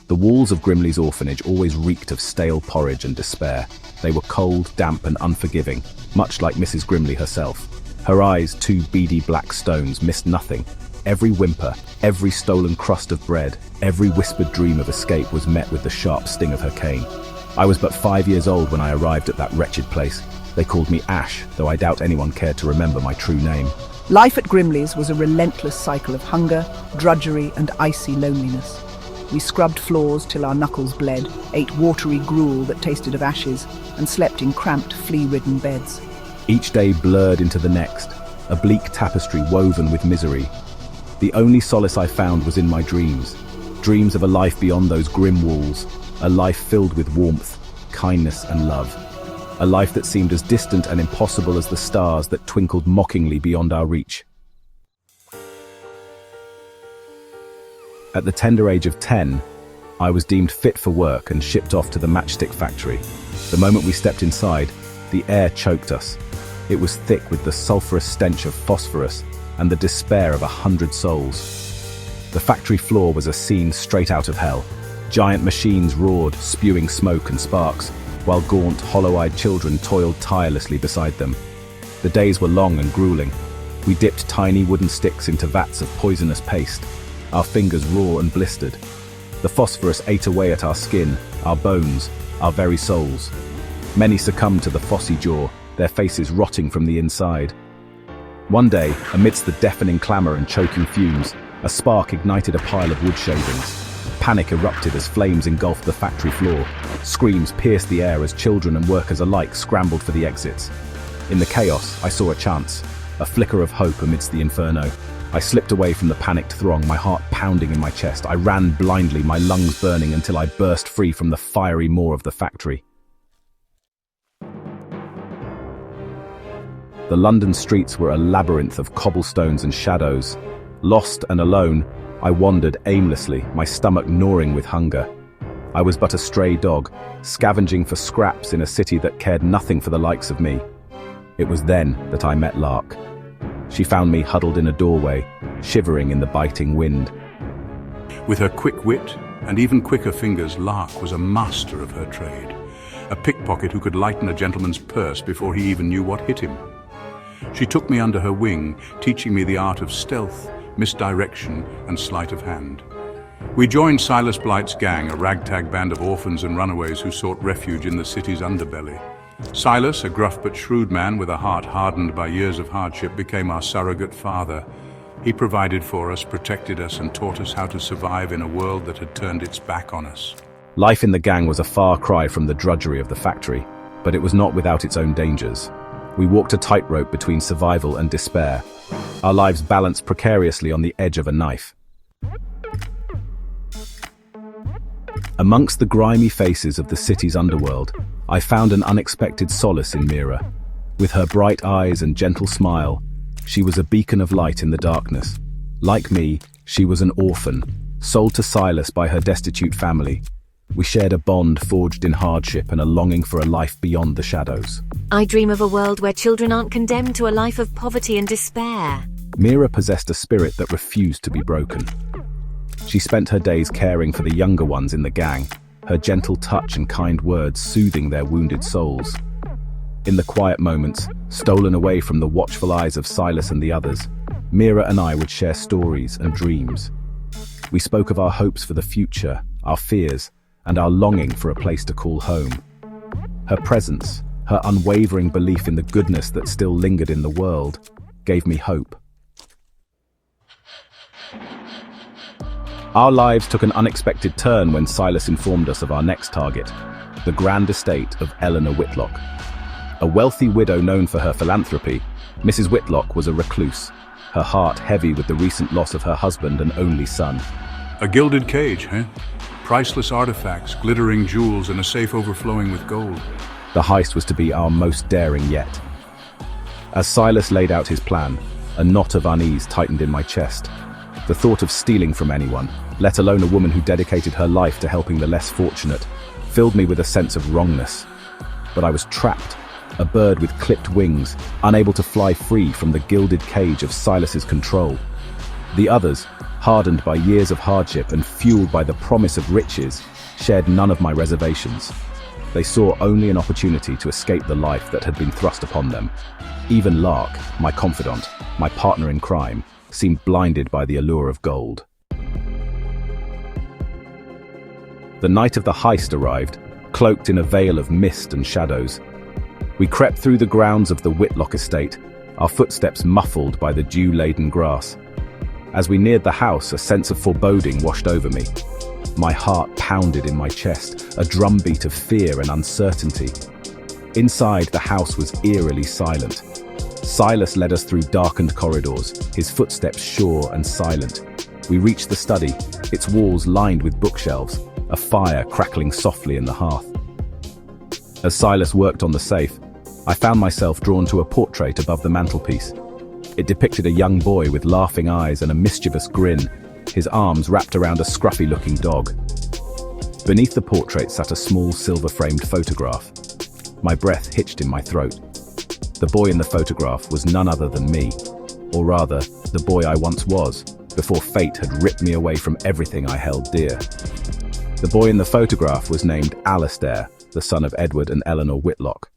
The walls of Grimley's orphanage always reeked of stale porridge and despair. They were cold, damp and unforgiving, much like Mrs. Grimley herself. Her eyes, two beady black stones, missed nothing. Every whimper, every stolen crust of bread, every whispered dream of escape was met with the sharp sting of her cane. I was but 5 years old when I arrived at that wretched place. They called me Ash, though I doubt anyone cared to remember my true name. Life at Grimley's was a relentless cycle of hunger, drudgery and icy loneliness. We scrubbed floors till our knuckles bled, ate watery gruel that tasted of ashes, and slept in cramped, flea-ridden beds. Each day blurred into the next, a bleak tapestry woven with misery. The only solace I found was in my dreams. Dreams of a life beyond those grim walls, a life filled with warmth, kindness and love. A life that seemed as distant and impossible as the stars that twinkled mockingly beyond our reach. At the tender age of 10, I was deemed fit for work and shipped off to the matchstick factory. The moment we stepped inside, the air choked us. It was thick with the sulphurous stench of phosphorus and the despair of 100 souls. The factory floor was a scene straight out of hell. Giant machines roared, spewing smoke and sparks, while gaunt, hollow-eyed children toiled tirelessly beside them. The days were long and grueling. We dipped tiny wooden sticks into vats of poisonous paste, our fingers raw and blistered. The phosphorus ate away at our skin, our bones, our very souls. Many succumbed to the phossy jaw, their faces rotting from the inside. One day, amidst the deafening clamor and choking fumes, a spark ignited a pile of wood shavings. Panic erupted as flames engulfed the factory floor. Screams pierced the air as children and workers alike scrambled for the exits. In the chaos, I saw a chance, a flicker of hope amidst the inferno. I slipped away from the panicked throng, my heart pounding in my chest. I ran blindly, my lungs burning until I burst free from the fiery maw of the factory. The London streets were a labyrinth of cobblestones and shadows. Lost and alone, I wandered aimlessly, my stomach gnawing with hunger. I was but a stray dog, scavenging for scraps in a city that cared nothing for the likes of me. It was then that I met Lark. She found me huddled in a doorway, shivering in the biting wind. With her quick wit and even quicker fingers, Lark was a master of her trade. A pickpocket who could lighten a gentleman's purse before he even knew what hit him. She took me under her wing, teaching me the art of stealth, misdirection, and sleight of hand. We joined Silas Blight's gang, a ragtag band of orphans and runaways who sought refuge in the city's underbelly. Silas, a gruff but shrewd man with a heart hardened by years of hardship, became our surrogate father. He provided for us, protected us, and taught us how to survive in a world that had turned its back on us. Life in the gang was a far cry from the drudgery of the factory, but it was not without its own dangers. We walked a tightrope between survival and despair, our lives balanced precariously on the edge of a knife. Amongst the grimy faces of the city's underworld, I found an unexpected solace in Mira. With her bright eyes and gentle smile, she was a beacon of light in the darkness. Like me, she was an orphan, sold to Silas by her destitute family. We shared a bond forged in hardship and a longing for a life beyond the shadows. I dream of a world where children aren't condemned to a life of poverty and despair. Mira possessed a spirit that refused to be broken. She spent her days caring for the younger ones in the gang, her gentle touch and kind words soothing their wounded souls. In the quiet moments, stolen away from the watchful eyes of Silas and the others, Mira and I would share stories and dreams. We spoke of our hopes for the future, our fears, and our longing for a place to call home. Her presence, her unwavering belief in the goodness that still lingered in the world, gave me hope. Our lives took an unexpected turn when Silas informed us of our next target, the grand estate of Eleanor Whitlock. A wealthy widow known for her philanthropy, Mrs. Whitlock was a recluse, her heart heavy with the recent loss of her husband and only son. A gilded cage, eh? Priceless artifacts, glittering jewels, and a safe overflowing with gold. The heist was to be our most daring yet. As Silas laid out his plan, a knot of unease tightened in my chest. The thought of stealing from anyone, let alone a woman who dedicated her life to helping the less fortunate, filled me with a sense of wrongness. But I was trapped, a bird with clipped wings, unable to fly free from the gilded cage of Silas's control. The others, hardened by years of hardship and fueled by the promise of riches, shared none of my reservations. They saw only an opportunity to escape the life that had been thrust upon them. Even Lark, my confidant, my partner in crime, seemed blinded by the allure of gold. The night of the heist arrived, cloaked in a veil of mist and shadows. We crept through the grounds of the Whitlock estate, our footsteps muffled by the dew-laden grass. As we neared the house, a sense of foreboding washed over me. My heart pounded in my chest, a drumbeat of fear and uncertainty. Inside, the house was eerily silent. Silas led us through darkened corridors, his footsteps sure and silent. We reached the study, its walls lined with bookshelves, a fire crackling softly in the hearth. As Silas worked on the safe, I found myself drawn to a portrait above the mantelpiece. It depicted a young boy with laughing eyes and a mischievous grin, his arms wrapped around a scruffy-looking dog. Beneath the portrait sat a small silver-framed photograph. My breath hitched in my throat. The boy in the photograph was none other than me, or rather, the boy I once was, before fate had ripped me away from everything I held dear. The boy in the photograph was named Alastair, the son of Edward and Eleanor Whitlock.